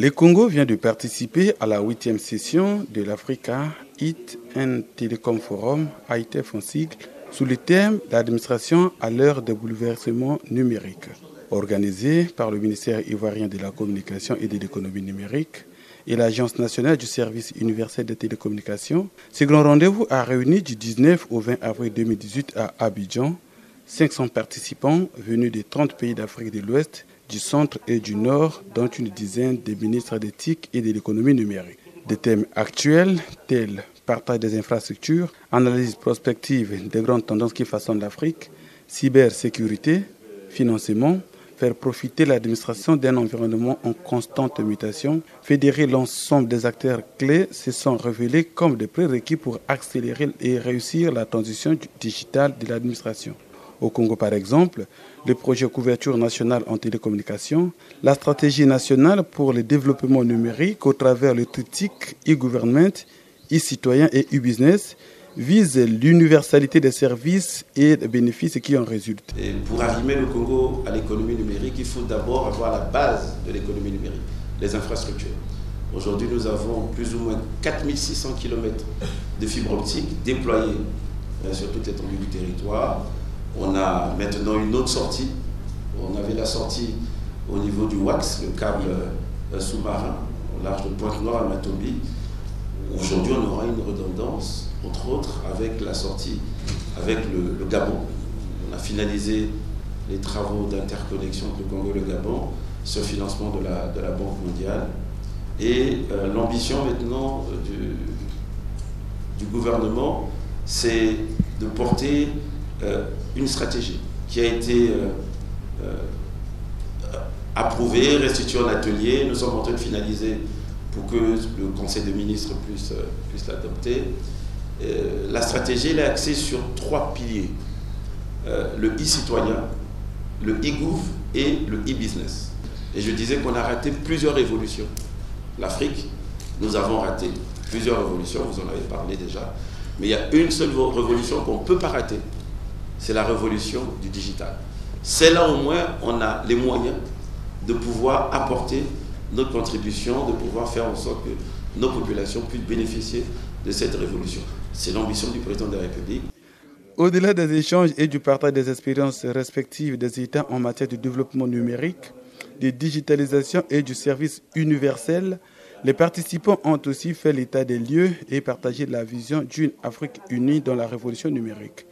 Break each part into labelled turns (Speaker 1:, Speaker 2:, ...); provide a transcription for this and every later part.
Speaker 1: Le Congo vient de participer à la 8e session de l'Africa IT and Telecom Forum, ITF en sigle, sous le thème « L'administration à l'heure des bouleversements numériques ». Organisé par le ministère ivoirien de la Communication et de l'économie numérique et l'Agence nationale du service universel des télécommunications, ce grand rendez-vous a réuni du 19 au 20 avril 2018 à Abidjan 500 participants venus de 30 pays d'Afrique de l'Ouest, du centre et du nord, dont une dizaine de ministres d'éthique et de l'économie numérique. Des thèmes actuels tels partage des infrastructures, analyse prospective des grandes tendances qui façonnent l'Afrique, cybersécurité, financement, faire profiter l'administration d'un environnement en constante mutation, fédérer l'ensemble des acteurs clés se sont révélés comme des prérequis pour accélérer et réussir la transition digitale de l'administration. Au Congo, par exemple, le projet couverture nationale en télécommunications, la stratégie nationale pour le développement numérique au travers le triptyque e-government, e-citoyen et e-business vise l'universalité des services et des bénéfices qui en résultent.
Speaker 2: Et pour arrimer le Congo à l'économie numérique, il faut d'abord avoir la base de l'économie numérique, les infrastructures. Aujourd'hui, nous avons plus ou moins 4600 km de fibres optiques déployées sur toute l'étendue du territoire. On a maintenant une autre sortie. On avait la sortie au niveau du WAX, le câble sous-marin, au large de Pointe-Noire à Matobi. Aujourd'hui, on aura une redondance, entre autres, avec la sortie avec le Gabon. On a finalisé les travaux d'interconnexion entre le Congo et le Gabon, ce financement de la Banque mondiale. Et l'ambition maintenant du gouvernement, c'est de porter une stratégie qui a été approuvée, restituée en atelier. Nous sommes en train de finaliser pour que le Conseil des ministres puisse l'adopter. La stratégie elle est axée sur 3 piliers. Le e-citoyen, le e-gouv et le e-business. Et je disais qu'on a raté plusieurs révolutions. L'Afrique, nous avons raté plusieurs révolutions, vous en avez parlé déjà. Mais il y a une seule révolution qu'on ne peut pas rater, c'est la révolution du digital. C'est là au moins on a les moyens de pouvoir apporter notre contribution, de pouvoir faire en sorte que nos populations puissent bénéficier de cette révolution. C'est l'ambition du président de la République.
Speaker 1: Au-delà des échanges et du partage des expériences respectives des États en matière de développement numérique, de digitalisation et du service universel, les participants ont aussi fait l'état des lieux et partagé la vision d'une Afrique unie dans la révolution numérique.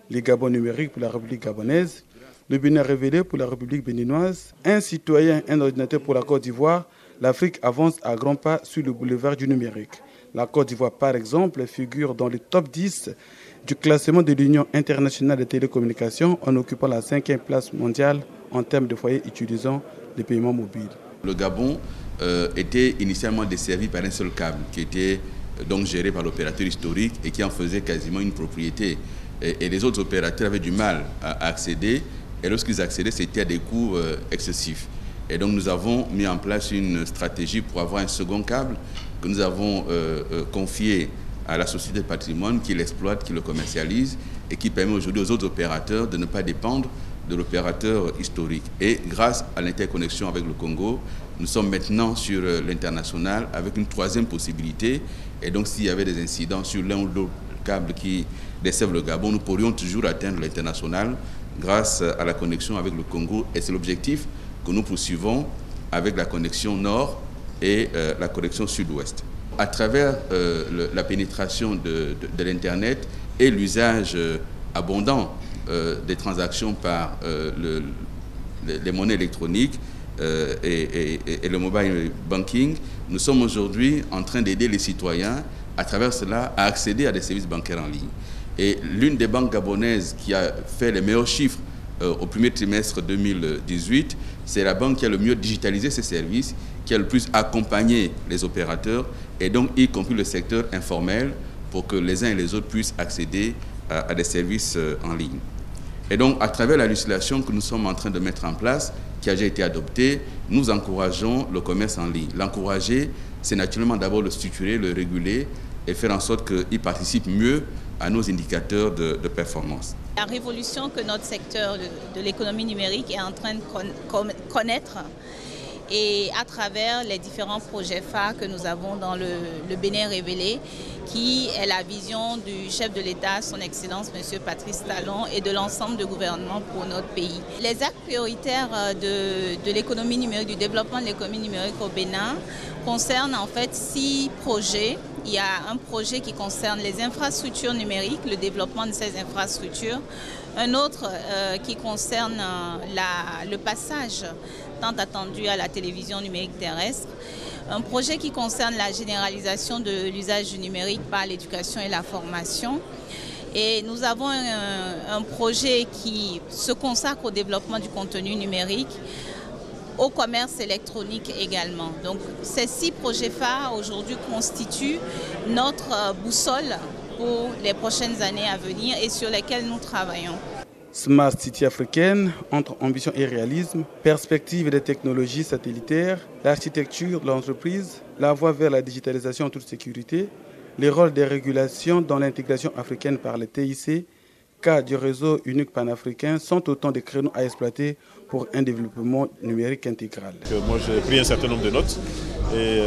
Speaker 1: Le Gabon numérique pour la République gabonaise, le Bénin révélé pour la République béninoise, un citoyen, un ordinateur pour la Côte d'Ivoire, l'Afrique avance à grands pas sur le boulevard du numérique. La Côte d'Ivoire, par exemple, figure dans le top 10 du classement de l'Union internationale des télécommunications en occupant la 5e place mondiale en termes de foyers utilisant les paiements mobiles.
Speaker 3: Le Gabon était initialement desservi par un seul câble qui était donc géré par l'opérateur historique et qui en faisait quasiment une propriété. Et les autres opérateurs avaient du mal à accéder. Et lorsqu'ils accédaient, c'était à des coûts excessifs. Et donc nous avons mis en place une stratégie pour avoir un second câble que nous avons confié à la société de patrimoine qui l'exploite, qui le commercialise et qui permet aujourd'hui aux autres opérateurs de ne pas dépendre de l'opérateur historique. Et grâce à l'interconnexion avec le Congo, nous sommes maintenant sur l'international avec une 3e possibilité. Et donc s'il y avait des incidents sur l'un ou l'autre câble qui desservent le Gabon, nous pourrions toujours atteindre l'international grâce à la connexion avec le Congo. Et c'est l'objectif que nous poursuivons avec la connexion nord et la connexion sud-ouest. À travers la pénétration de l'Internet et l'usage abondant des transactions par les monnaies électroniques et le mobile banking, nous sommes aujourd'hui en train d'aider les citoyens à travers cela à accéder à des services bancaires en ligne. Et l'une des banques gabonaises qui a fait les meilleurs chiffres au premier trimestre 2018, c'est la banque qui a le mieux digitalisé ses services, qui a le plus accompagné les opérateurs, et donc y compris le secteur informel, pour que les uns et les autres puissent accéder à des services en ligne. Et donc, à travers la législation que nous sommes en train de mettre en place, qui a déjà été adoptée, nous encourageons le commerce en ligne. L'encourager, c'est naturellement d'abord le structurer, le réguler et faire en sorte qu'il participe mieux à nos indicateurs de performance.
Speaker 4: La révolution que notre secteur de l'économie numérique est en train de connaître et à travers les différents projets phares que nous avons dans le Bénin révélé, qui est la vision du chef de l'État, son Excellence M. Patrice Talon, et de l'ensemble du gouvernement pour notre pays. Les actes prioritaires de l'économie numérique, du développement de l'économie numérique au Bénin concernent en fait 6 projets. Il y a un projet qui concerne les infrastructures numériques, le développement de ces infrastructures. Un autre qui concerne le passage tant attendu à la télévision numérique terrestre. Un projet qui concerne la généralisation de l'usage du numérique par l'éducation et la formation. Et nous avons un projet qui se consacre au développement du contenu numérique, au commerce électronique également. Donc ces 6 projets phares aujourd'hui constituent notre boussole pour les prochaines années à venir et sur lesquels nous travaillons.
Speaker 1: Smart City africaine, entre ambition et réalisme, perspective des technologies satellitaires, l'architecture de l'entreprise, la voie vers la digitalisation en toute sécurité, les rôles des régulations dans l'intégration africaine par les TIC, cas du réseau unique panafricain sont autant de créneaux à exploiter pour un développement numérique intégral.
Speaker 5: Moi, j'ai pris un certain nombre de notes et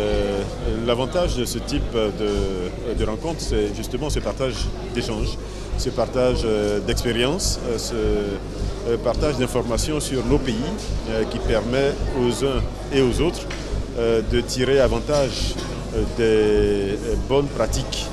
Speaker 5: l'avantage de ce type de rencontre, c'est justement ce partage d'échanges, ce partage d'expériences, ce partage d'informations sur nos pays qui permet aux uns et aux autres de tirer avantage des bonnes pratiques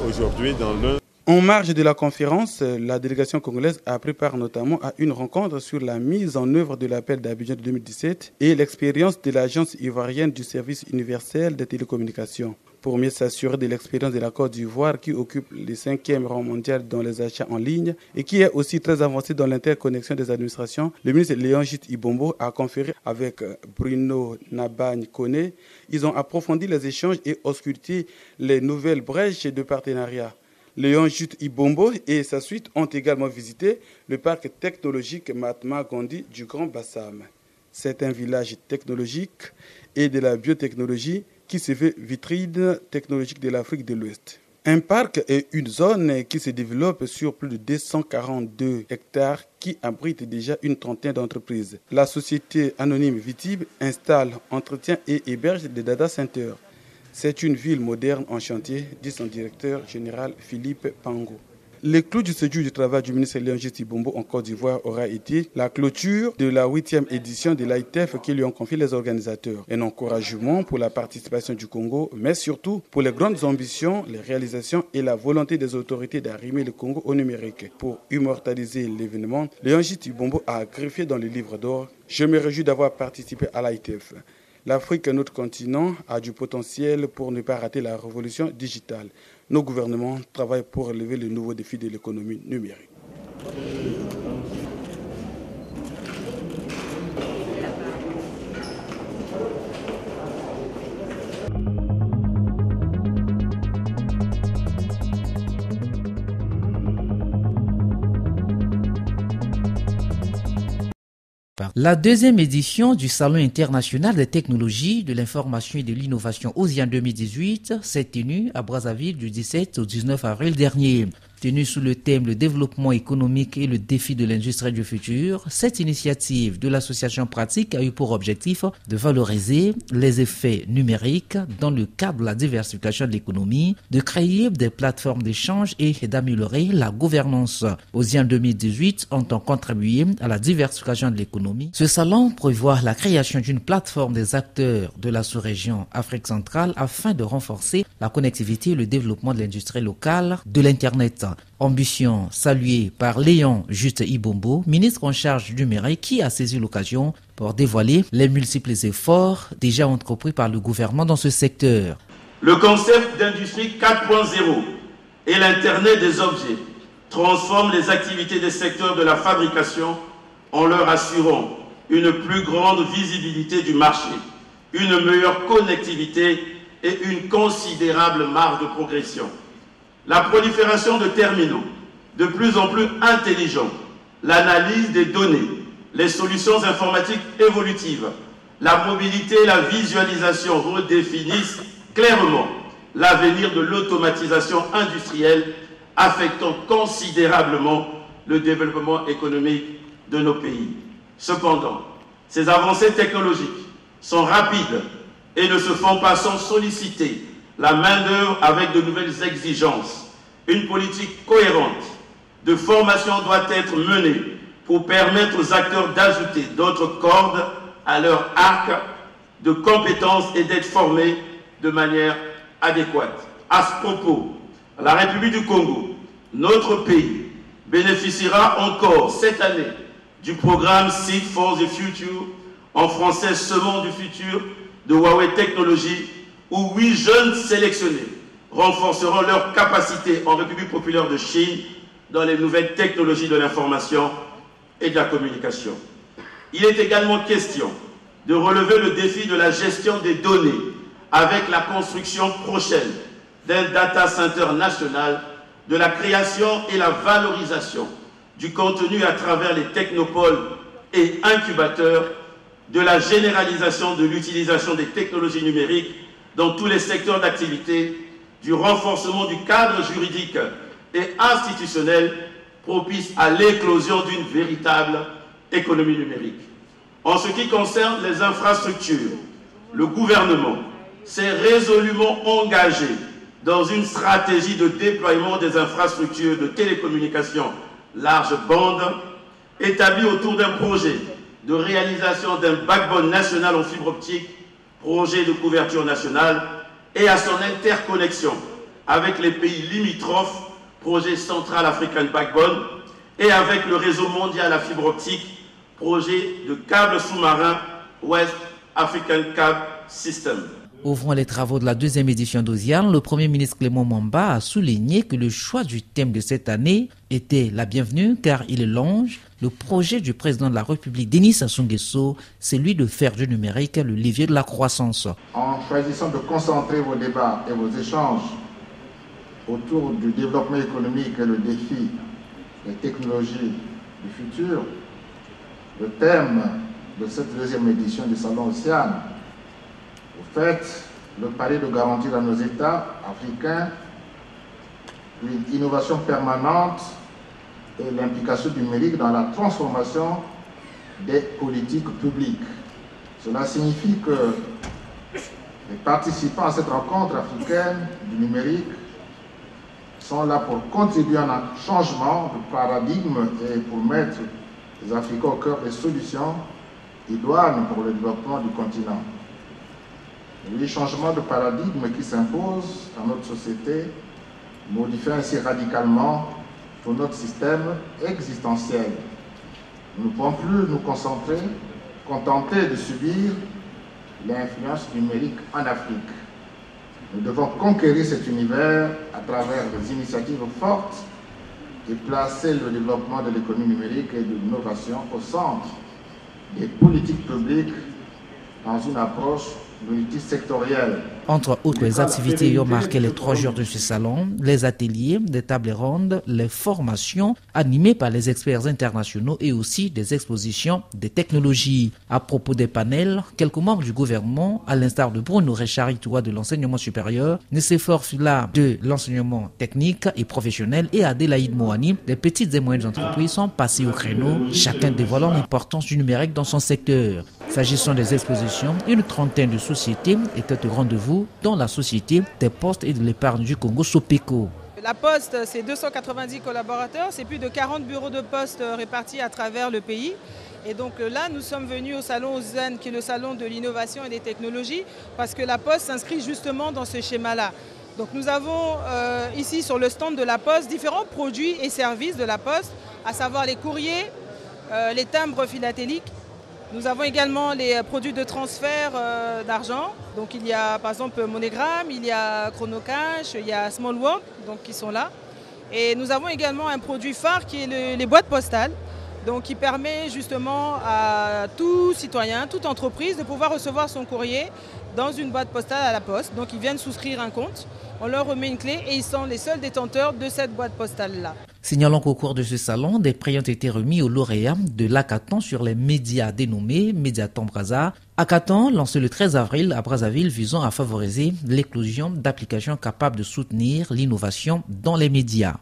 Speaker 5: aujourd'hui dans l'un.
Speaker 1: En marge de la conférence, la délégation congolaise a pris part notamment à une rencontre sur la mise en œuvre de l'appel d'Abidjan de 2017 et l'expérience de l'Agence ivoirienne du service universel des télécommunications. Pour mieux s'assurer de l'expérience de la Côte d'Ivoire qui occupe le 5e rang mondial dans les achats en ligne et qui est aussi très avancée dans l'interconnexion des administrations, le ministre Léon Juste Ibombo a conféré avec Bruno Nabagne-Koné. Ils ont approfondi les échanges et ausculté les nouvelles brèches de partenariat. Léon Juste Ibombo et sa suite ont également visité le parc technologique Mahatma Gandhi du Grand Bassam. C'est un village technologique et de la biotechnologie qui se fait vitrine technologique de l'Afrique de l'Ouest. Un parc est une zone qui se développe sur plus de 242 hectares qui abrite déjà une trentaine d'entreprises. La société anonyme Vitib installe, entretient et héberge des data centers. C'est une ville moderne en chantier, dit son directeur général Philippe Pango. Le clou du séjour du travail du ministre Léon Juste Ibombo en Côte d'Ivoire aura été la clôture de la 8e édition de l'ITEF qui lui ont confié les organisateurs. Un encouragement pour la participation du Congo, mais surtout pour les grandes ambitions, les réalisations et la volonté des autorités d'arrimer le Congo au numérique. Pour immortaliser l'événement, Léon Juste Ibombo a greffé dans le livre d'or « Je me réjouis d'avoir participé à l'ITEF ». L'Afrique, notre continent, a du potentiel pour ne pas rater la révolution digitale. Nos gouvernements travaillent pour relever les nouveaux défis de l'économie numérique.
Speaker 6: La deuxième édition du Salon international des technologies, de l'information et de l'innovation OSIAN 2018 s'est tenue à Brazzaville du 17 au 19 avril dernier. Tenue sous le thème « Le développement économique et le défi de l'industrie du futur », cette initiative de l'association pratique a eu pour objectif de valoriser les effets numériques dans le cadre de la diversification de l'économie, de créer des plateformes d'échange et d'améliorer la gouvernance. OSIAN 2018 entend contribuer à la diversification de l'économie. Ce salon prévoit la création d'une plateforme des acteurs de la sous-région Afrique centrale afin de renforcer la connectivité et le développement de l'industrie locale de l'Internet. Ambition saluée par Léon Juste Ibombo, ministre en charge du numérique, qui a saisi l'occasion pour dévoiler les multiples efforts déjà entrepris par le gouvernement dans ce secteur.
Speaker 7: Le concept d'industrie 4.0 et l'Internet des objets transforment les activités des secteurs de la fabrication en leur assurant une plus grande visibilité du marché, une meilleure connectivité et une considérable marge de progression. La prolifération de terminaux de plus en plus intelligents, l'analyse des données, les solutions informatiques évolutives, la mobilité et la visualisation redéfinissent clairement l'avenir de l'automatisation industrielle, affectant considérablement le développement économique de nos pays. Cependant, ces avancées technologiques sont rapides et ne se font pas sans solliciter la main-d'œuvre avec de nouvelles exigences. Une politique cohérente de formation doit être menée pour permettre aux acteurs d'ajouter d'autres cordes à leur arc de compétences et d'être formés de manière adéquate. À ce propos, la République du Congo, notre pays, bénéficiera encore cette année du programme Seed for the Future, en français Semons du futur, de Huawei Technologies, où 8 jeunes sélectionnés renforceront leurs capacités en République populaire de Chine dans les nouvelles technologies de l'information et de la communication. Il est également question de relever le défi de la gestion des données avec la construction prochaine d'un data center national, de la création et la valorisation du contenu à travers les technopoles et incubateurs, de la généralisation de l'utilisation des technologies numériques dans tous les secteurs d'activité, du renforcement du cadre juridique et institutionnel propice à l'éclosion d'une véritable économie numérique. En ce qui concerne les infrastructures, le gouvernement s'est résolument engagé dans une stratégie de déploiement des infrastructures de télécommunications large bande, établie autour d'un projet de réalisation d'un backbone national en fibre optique, projet de couverture nationale, et à son interconnexion avec les pays limitrophes, projet Central African Backbone, et avec le réseau mondial à fibre optique, projet de câble sous-marin West African Cable System.
Speaker 6: Ouvrant les travaux de la deuxième édition d'OSIAN, le Premier ministre Clément Mamba a souligné que le choix du thème de cette année était la bienvenue car il longe le projet du président de la République Denis Sassou Nguesso, celui de faire du numérique le levier de la croissance.
Speaker 8: En choisissant de concentrer vos débats et vos échanges autour du développement économique et le défi des technologies du futur, le thème de cette deuxième édition du Salon OSIAN, vous faites le pari de garantir à nos États africains une innovation permanente et l'implication numérique dans la transformation des politiques publiques. Cela signifie que les participants à cette rencontre africaine du numérique sont là pour contribuer à un changement de paradigme et pour mettre les Africains au cœur des solutions idoines pour le développement du continent. Les changements de paradigme qui s'imposent à notre société modifient ainsi radicalement tout notre système existentiel. Nous ne pouvons plus nous contenter de subir l'influence numérique en Afrique. Nous devons conquérir cet univers à travers des initiatives fortes et placer le développement de l'économie numérique et de l'innovation au centre des politiques publiques dans une approche multisectorielle.
Speaker 6: Entre autres activités ayant marqué les 3 jours de ce salon, les ateliers, des tables rondes, les formations animées par les experts internationaux et aussi des expositions de technologies. À propos des panels, quelques membres du gouvernement, à l'instar de Bruno Réchard-Itoua de l'enseignement supérieur, Nicéphore Fila de l'enseignement technique et professionnel et Adélaïde Moani des petites et moyennes entreprises sont passés au créneau, chacun dévoilant l'importance du numérique dans son secteur. S'agissant des expositions, une trentaine de sociétés étaient au rendez-vous, dont la Société des Postes et de l'Épargne du Congo, Sopeco.
Speaker 9: La Poste, c'est 290 collaborateurs, c'est plus de 40 bureaux de poste répartis à travers le pays. Et donc là, nous sommes venus au salon OSIAN, qui est le salon de l'innovation et des technologies, parce que la Poste s'inscrit justement dans ce schéma-là. Donc nous avons ici sur le stand de la Poste différents produits et services de la Poste, à savoir les courriers, les timbres philatéliques. Nous avons également les produits de transfert d'argent. Donc il y a par exemple MoneyGram, il y a Chronocash, il y a Small World donc, qui sont là. Et nous avons également un produit phare qui est les boîtes postales, donc qui permet justement à tout citoyen, toute entreprise de pouvoir recevoir son courrier dans une boîte postale à la Poste. Donc ils viennent souscrire un compte, on leur remet une clé et ils sont les seuls détenteurs de cette boîte postale-là.
Speaker 6: Signalons qu'au cours de ce salon, des prix ont été remis aux lauréats de l'hackathon sur les médias dénommés Médiathon Brazza. Hackathon lancé le 13 avril à Brazzaville visant à favoriser l'éclosion d'applications capables de soutenir l'innovation dans les médias.